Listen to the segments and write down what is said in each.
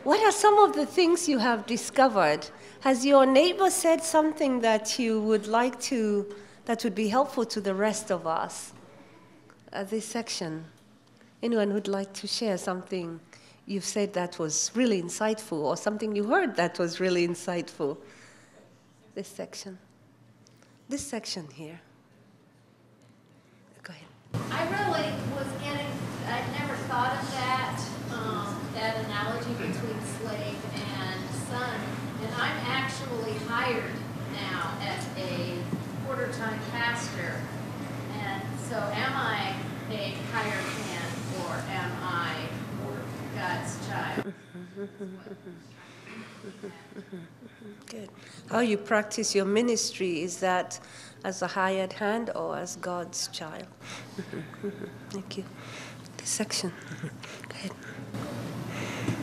What are some of the things you have discovered? Has your neighbor said something that you would like to, that would be helpful to the rest of us? This section. Anyone who'd like to share something you've said that was really insightful, or something you heard that was really insightful? This section. This section here. Go ahead. I really was getting, I'd never thought of that, that analogy between slave and son. And I'm actually hired now as a quarter-time pastor. And so am I a hired hand, or am I God's child? Good. How you practice your ministry, is that as a hired hand or as God's child? Thank you. This section. Go ahead.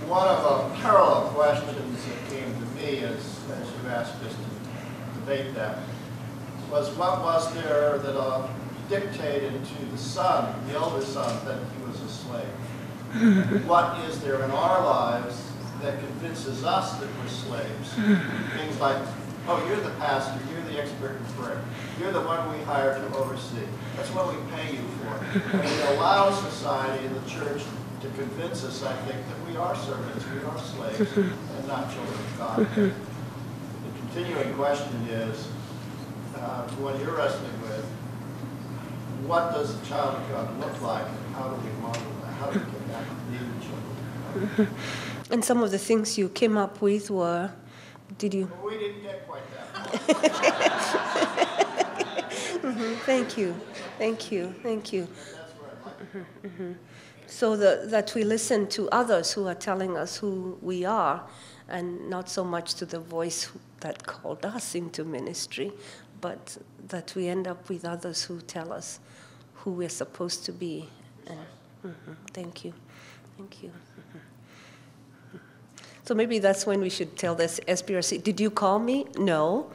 One of the parallel questions that came to me as you asked us to debate that was, what was there that dictated to the son, the elder son, that he was a slave? What is there in our lives that convinces us that we're slaves? Things like, oh, you're the pastor, you're the expert in prayer, you're the one we hire to oversee. That's what we pay you for. And we allow society and the church to convince us, I think, that we are servants, we are slaves, and not children of God. The continuing question is, what you're wrestling with, what does a child of God look like, and how do we model that? How do we get back to being children of God? And some of the things you came up with were, did you? Well, we didn't get quite that far. Thank you. Thank you. Thank you. That's where I'd like to go. So that we listen to others who are telling us who we are, and not so much to the voice that called us into ministry, but that we end up with others who tell us who we're supposed to be. And, thank you. Thank you. So maybe that's when we should tell this SBRC, did you call me? No.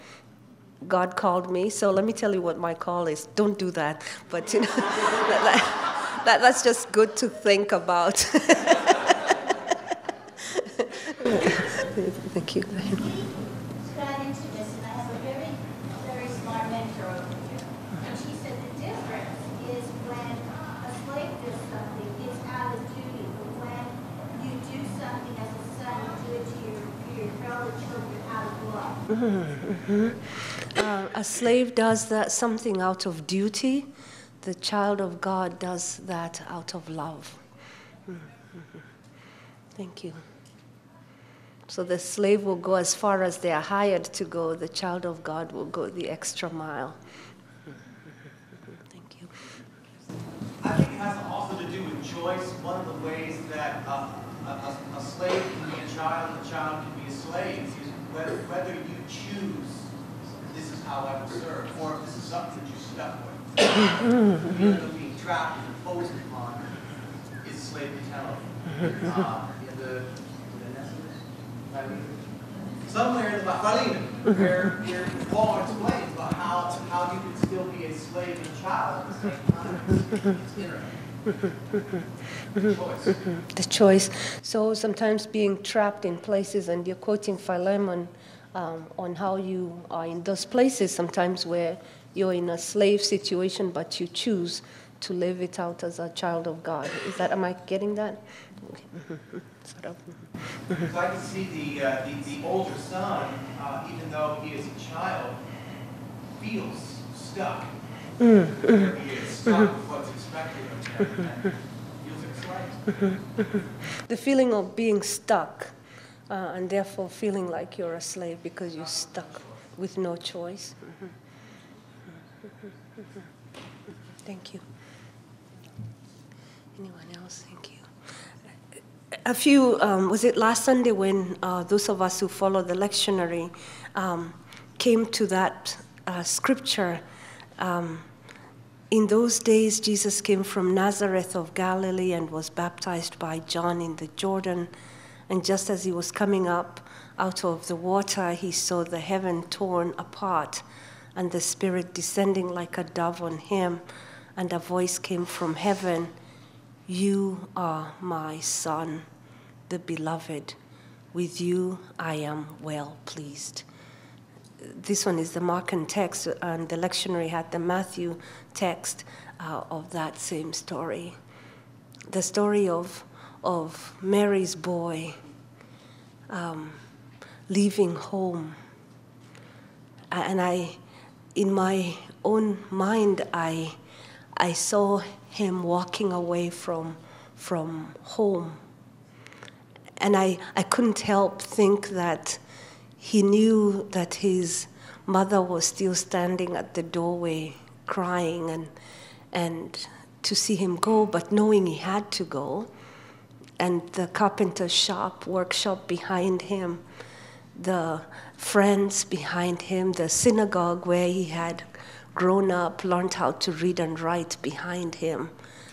God called me, so let me tell you what my call is. Don't do that. But, you know, that's just good to think about. Thank you. Got into this, and I have a very, very smart mentor over here. And she said the difference is when a slave does something, it's out of duty. But when you do something as a son, you do it to your fellow children out of love. A slave does that something out of duty. The child of God does that out of love. Thank you. So the slave will go as far as they are hired to go. The child of God will go the extra mile. Thank you. I think it has also to do with choice. One of the ways that a slave can be a child can be a slave is whether you choose, this is how I will serve, or if this is something that you're stuck with. Either being trapped and imposed upon is slave mentality. Somewhere in the Philemon, where Paul explains about how you can still be a slave and a child at the same time. It's interesting. The choice. So sometimes being trapped in places, and you're quoting Philemon on how you are in those places sometimes where you're in a slave situation, but you choose to live it out as a child of God. Is that, am I getting that? Okay. Sort of. So I can see the older son, even though he is a child, feels stuck. Where he is stuck with what's expected of him, and feels like a slave. The feeling of being stuck, and therefore feeling like you're a slave because you're stuck with no choice. Thank you. Anyone else? Thank you. A few, was it last Sunday when those of us who follow the lectionary came to that scripture? In those days, Jesus came from Nazareth of Galilee and was baptized by John in the Jordan. And just as he was coming up out of the water, he saw the heaven torn apart and the Spirit descending like a dove on him. And a voice came from heaven, "You are my Son, the Beloved. with you I am well pleased. This one is the Markan text, and the lectionary had the Matthew text of that same story. The story of Mary's boy leaving home. And in my own mind, I saw him walking away from home. And I couldn't help think that he knew that his mother was still standing at the doorway crying, and to see him go, but knowing he had to go, and the carpenter's workshop behind him, the friends behind him, the synagogue where he had grown up, learned how to read and write behind him,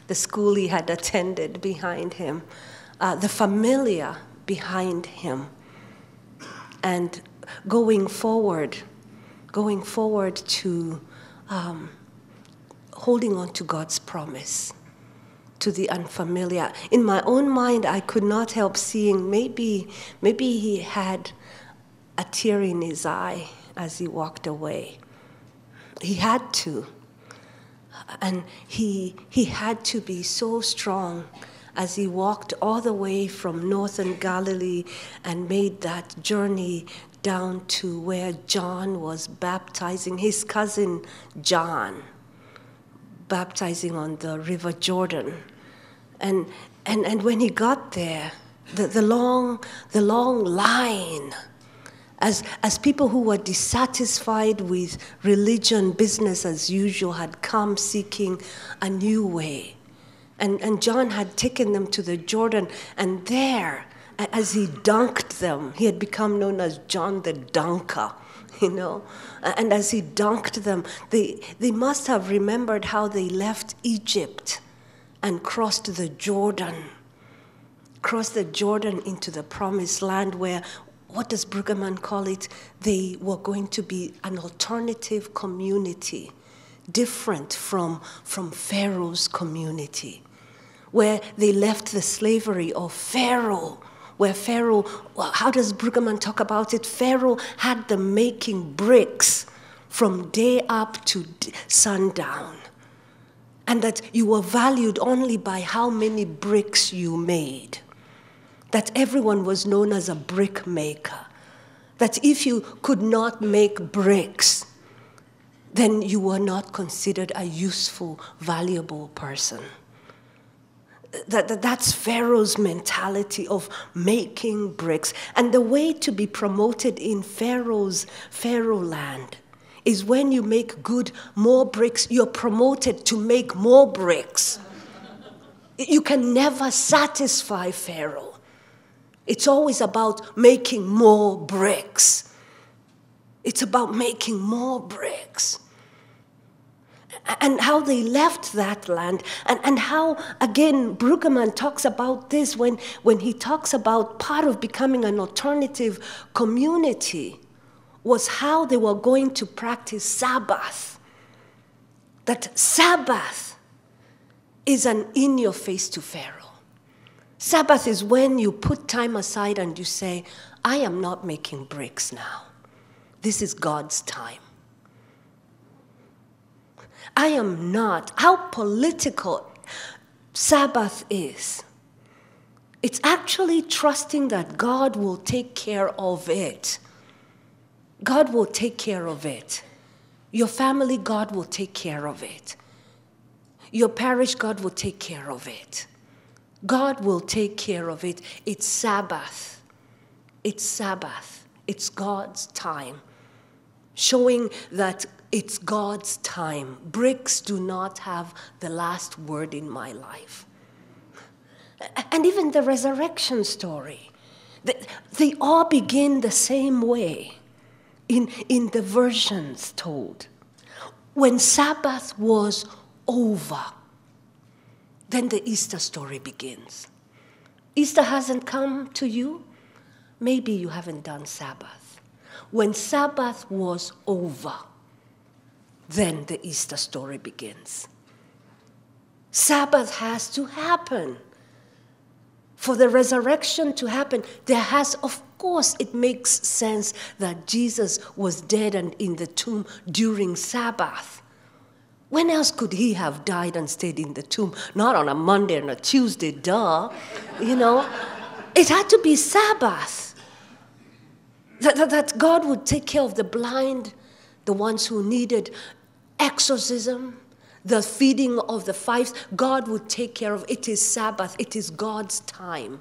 the school he had attended behind him, the familia behind him, and going forward to holding on to God's promise, to the unfamiliar. In my own mind, I could not help seeing maybe he had a tear in his eye as he walked away. He had to. And he had to be so strong as he walked all the way from northern Galilee and made that journey down to where John was baptizing, his cousin John, baptizing on the River Jordan. And when he got there, the long line, as people who were dissatisfied with religion, business as usual, had come seeking a new way. And John had taken them to the Jordan, and there, as he dunked them, he had become known as John the Dunker, And as he dunked them, they must have remembered how they left Egypt and crossed the Jordan into the promised land where, what does Brueggemann call it? They were going to be an alternative community, different from Pharaoh's community, where they left the slavery of Pharaoh, where Pharaoh, how does Brueggemann talk about it? Pharaoh had them making bricks from day up to sundown, and that you were valued only by how many bricks you made, that everyone was known as a brick maker, that if you could not make bricks, then you were not considered a useful, valuable person. That's Pharaoh's mentality of making bricks. And the way to be promoted in Pharaoh land is when you make more bricks, you're promoted to make more bricks. You can never satisfy Pharaoh. It's always about making more bricks. It's about making more bricks. And how they left that land, and how, again, Brueggemann talks about this when he talks about part of becoming an alternative community was how they were going to practice Sabbath. That Sabbath is an in-your-face to Pharaoh. Sabbath is when you put time aside and you say, I am not making bricks now. This is God's time. I am not. How political Sabbath is. It's actually trusting that God will take care of it. God will take care of it. Your family, God will take care of it. Your parish, God will take care of it. God will take care of it. It's Sabbath. It's Sabbath. It's God's time. Showing that it's God's time. Bricks do not have the last word in my life. And even the resurrection story, they all begin the same way in the versions told. When Sabbath was over, then the Easter story begins. Easter hasn't come to you. Maybe you haven't done Sabbath. When Sabbath was over, then the Easter story begins. Sabbath has to happen. For the resurrection to happen, there has, of course it makes sense that Jesus was dead and in the tomb during Sabbath. When else could he have died and stayed in the tomb? Not on a Monday and a Tuesday, duh. You know, it had to be Sabbath. That God would take care of the blind, the ones who needed exorcism, the feeding of the fives. God would take care of it. It is Sabbath. It is God's time.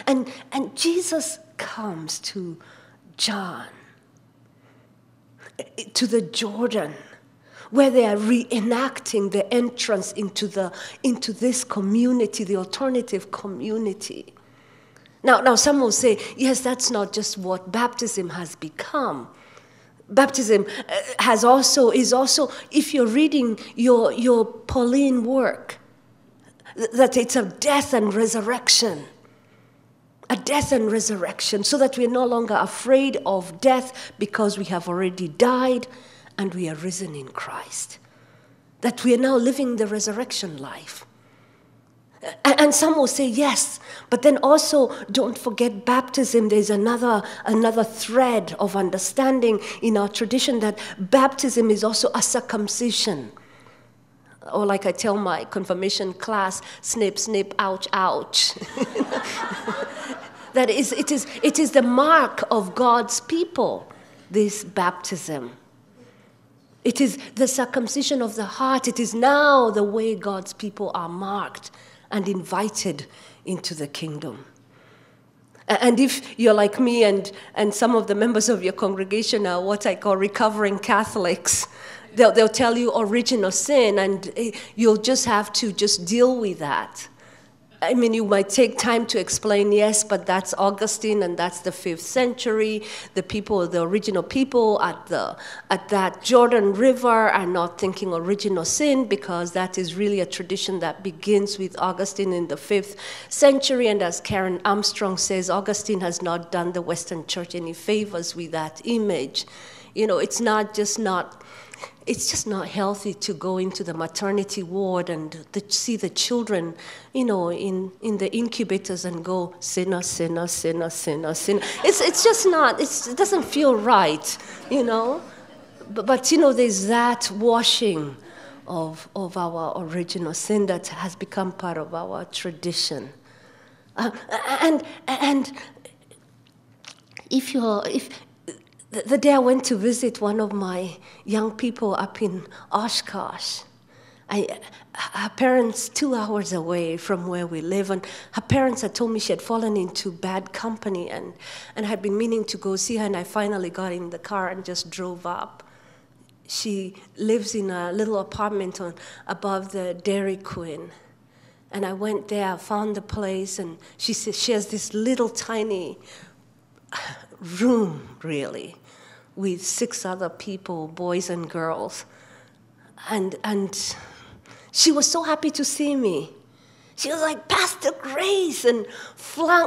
And Jesus comes to John, to the Jordan, where they are reenacting the entrance into this community, the alternative community. Now some will say, yes, that's not just what baptism has become. Baptism is also, if you're reading your Pauline work, that it's a death and resurrection. A death and resurrection, so that we're no longer afraid of death because we have already died and we are risen in Christ. That we are now living the resurrection life. And some will say yes, but then also don't forget baptism. There's another thread of understanding in our tradition that baptism is also a circumcision. Or like I tell my confirmation class, snip, snip, ouch, ouch. That is, it is the mark of God's people, this baptism. It is the circumcision of the heart. It is now the way God's people are marked and invited into the kingdom. And if you're like me and some of the members of your congregation are what I call recovering Catholics, they'll tell you original sin, and you'll just have to just deal with that. I mean, you might take time to explain, yes, but that's Augustine, and that's the 5th century. The original people at that Jordan River are not thinking original sin, because that is really a tradition that begins with Augustine in the 5th century. And as Karen Armstrong says, Augustine has not done the Western Church any favors with that image. You know, it's just not healthy to go into the maternity ward and see the children, you know, in the incubators and go, sinner, sinner, sinner, sinner, sinner. It's just not, it doesn't feel right, you know. But you know, there's that washing of our original sin that has become part of our tradition. And if the day I went to visit one of my young people up in Oshkosh, her parents 2 hours away from where we live, and her parents had told me she had fallen into bad company, and had been meaning to go see her, and I finally got in the car and just drove up. She lives in a little apartment above the Dairy Queen. And I went there, found the place, and she says she has this little tiny room, really, with 6 other people, boys and girls. And she was so happy to see me. She was like, Pastor Grace, and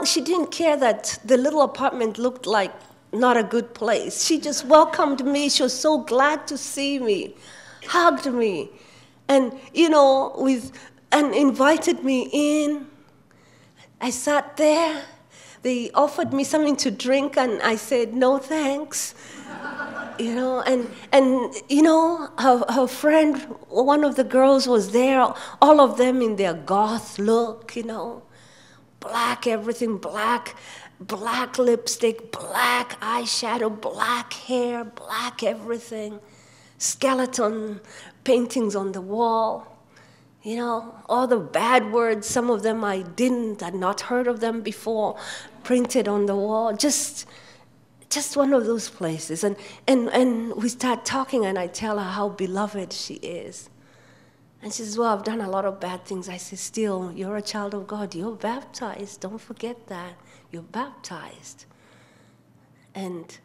she didn't care that the little apartment looked like not a good place. She just welcomed me. She was so glad to see me, hugged me, and, you know, and invited me in. I sat there. They offered me something to drink, and I said, no, thanks. You know, and you know, her friend, one of the girls was there, all of them in their goth look, you know, black everything, black lipstick, black eyeshadow, black hair, black everything, skeleton paintings on the wall. You know, all the bad words, some of them I'd not heard of them before, printed on the wall. Just one of those places. And we start talking, and I tell her how beloved she is. And she says, well, I've done a lot of bad things. I say, still, you're a child of God. You're baptized. Don't forget that. You're baptized. And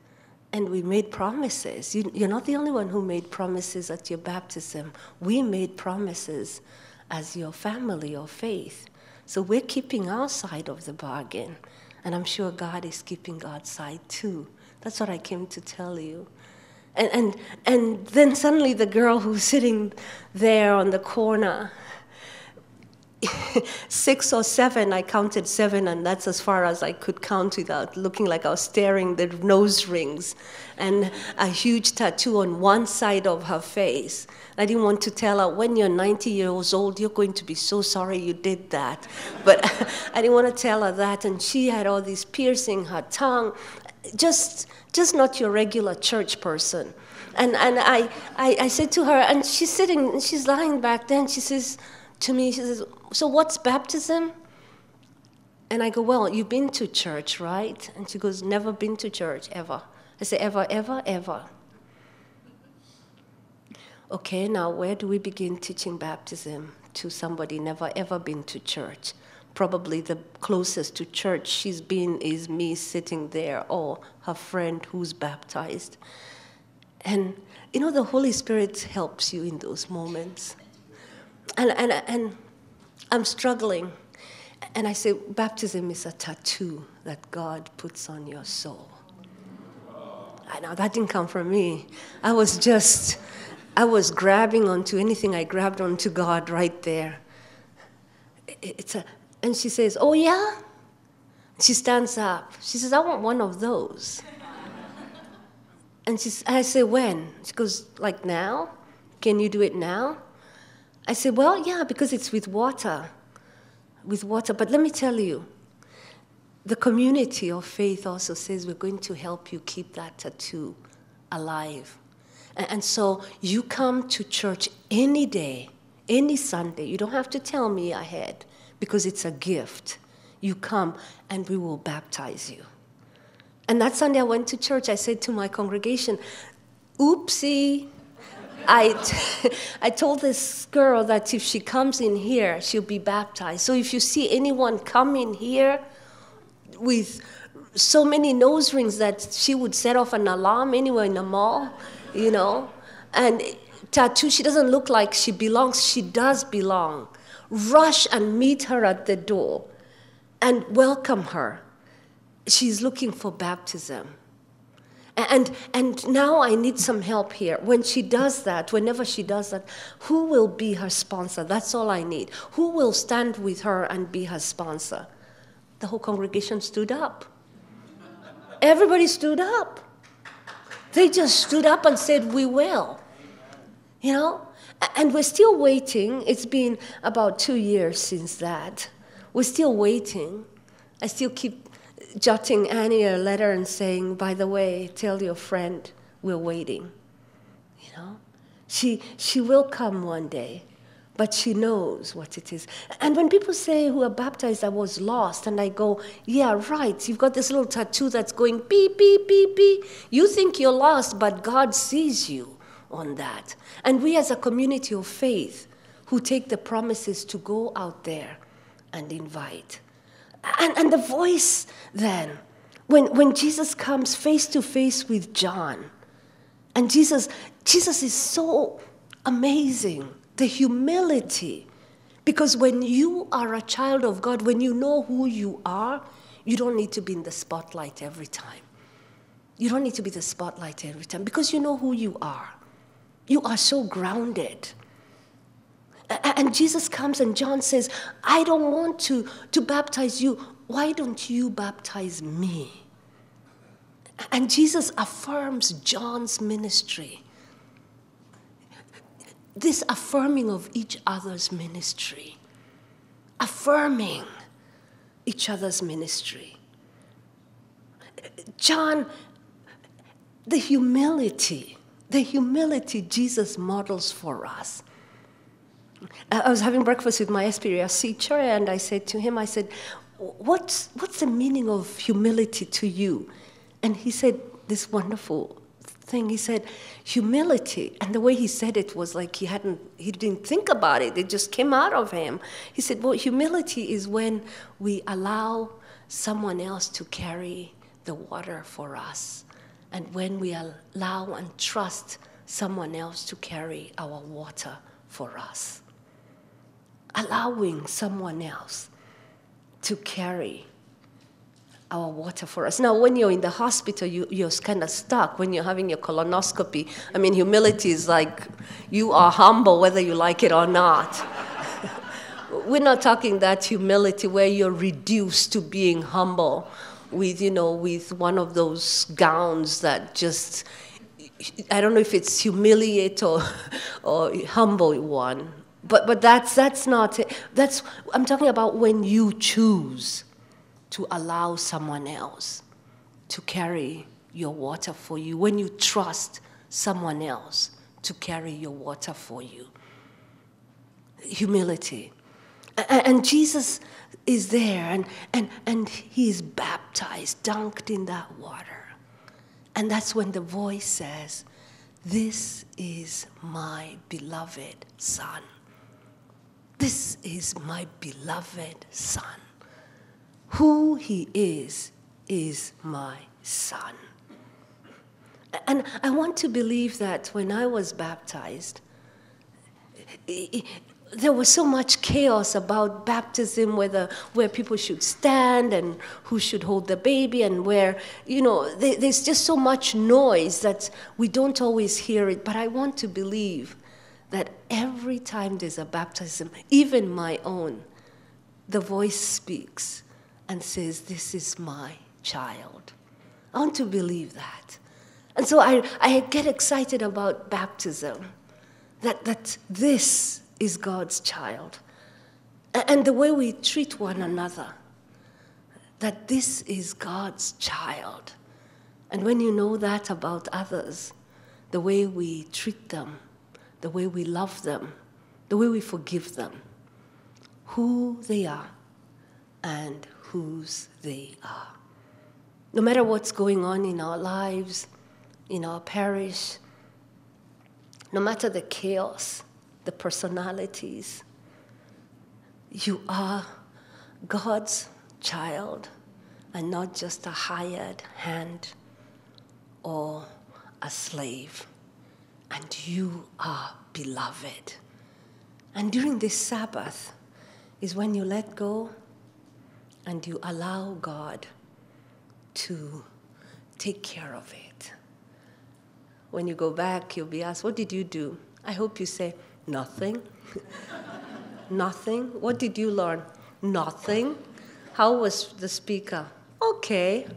we made promises. You're not the only one who made promises at your baptism. We made promises as your family of faith. So we're keeping our side of the bargain. And I'm sure God is keeping God's side too. That's what I came to tell you. And then suddenly the girl who's sitting there on the corner 6 or 7, I counted 7, and that's as far as I could count without looking like I was staring, the nose rings and a huge tattoo on one side of her face. I didn't want to tell her, when you're 90 years old, you're going to be so sorry you did that. But I didn't want to tell her that, and she had all this piercing, her tongue, just not your regular church person. And I said to her, and she's lying back then, she says to me, she says, so what's baptism? And I go, well, you've been to church, right? And she goes, never been to church, ever. I say, ever, ever, ever. Okay, now where do we begin teaching baptism to somebody never ever been to church? Probably the closest to church she's been is me sitting there, or her friend who's baptized. And you know, the Holy Spirit helps you in those moments. And I'm struggling. And I say, baptism is a tattoo that God puts on your soul. I know, that didn't come from me. I was grabbing onto anything I grabbed onto God right there. And she says, oh yeah? She stands up. She says, I want one of those. And I say, when? She goes, like now? Can you do it now? I said, well, yeah, because it's with water. With water. But let me tell you, the community of faith also says we're going to help you keep that tattoo alive. And so you come to church any day, any Sunday. You don't have to tell me ahead because it's a gift. You come and we will baptize you. And that Sunday I went to church. I said to my congregation, oopsie. I told this girl that if she comes in here, she'll be baptized. So if you see anyone come in here with so many nose rings that she would set off an alarm anywhere in the mall, you know, and tattoo, she doesn't look like she belongs. She does belong. Rush and meet her at the door and welcome her. She's looking for baptism. And now I need some help here. When she does that, whenever she does that, who will be her sponsor? That's all I need. Who will stand with her and be her sponsor? The whole congregation stood up. Everybody stood up. They just stood up and said, we will. You know? And we're still waiting. It's been about 2 years since that. We're still waiting. I still keep jotting Annie a letter and saying, by the way, tell your friend we're waiting. You know? She will come one day, but she knows what it is. And when people say who are baptized, I was lost, and I go, yeah, right, you've got this little tattoo that's going beep, beep, beep, beep. You think you're lost, but God sees you on that. And we as a community of faith who take the promises to go out there and invite. And the voice then, when Jesus comes face to face with John, and Jesus is so amazing, the humility. Because when you are a child of God, when you know who you are, you don't need to be in the spotlight every time. You don't need to be the spotlight every time because you know who you are. You are so grounded. And Jesus comes and John says, I don't want to baptize you. Why don't you baptize me? And Jesus affirms John's ministry. This affirming of each other's ministry. Affirming each other's ministry. John, the humility Jesus models for us. I was having breakfast with my SPRC teacher, and I said to him, what's the meaning of humility to you? And he said this wonderful thing. He said, humility, and the way he said it was like he didn't think about it. It just came out of him. He said, well, humility is when we allow someone else to carry the water for us, and when we allow and trust someone else to carry our water for us. Allowing someone else to carry our water for us. Now, when you're in the hospital, you're kind of stuck. When you're having your colonoscopy, I mean, humility is like you are humble whether you like it or not. we're not talking that humility where you're reduced to being humble with, with one of those gowns that just, I don't know if it's humiliate or humble one. But that's not it. I'm talking about when you choose to allow someone else to carry your water for you, when you trust someone else to carry your water for you. Humility. And Jesus is there, and he is baptized, dunked in that water. And that's when the voice says, "This is my beloved Son. This is my beloved Son. Who he is my Son." And I want to believe that when I was baptized, there was so much chaos about baptism, where people should stand and who should hold the baby, and where, there's just so much noise that we don't always hear it. But I want to believe that every time there's a baptism, even my own, the voice speaks and says, "This is my child." I want to believe that. And so I get excited about baptism, that this is God's child. And the way we treat one another, that this is God's child. And when you know that about others, the way we treat them, the way we love them, the way we forgive them, who they are and whose they are. No matter what's going on in our lives, in our parish, no matter the chaos, the personalities, you are God's child and not just a hired hand or a slave. And you are beloved. And during this Sabbath is when you let go and you allow God to take care of it. When you go back, you'll be asked, "What did you do?" I hope you say, "Nothing." Nothing? What did you learn? Nothing. How was the speaker? Okay.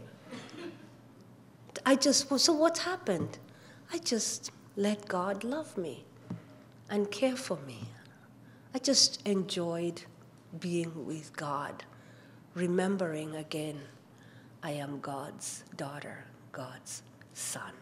So what happened? I just let God love me and care for me. I just enjoyed being with God, remembering again, I am God's daughter, God's son.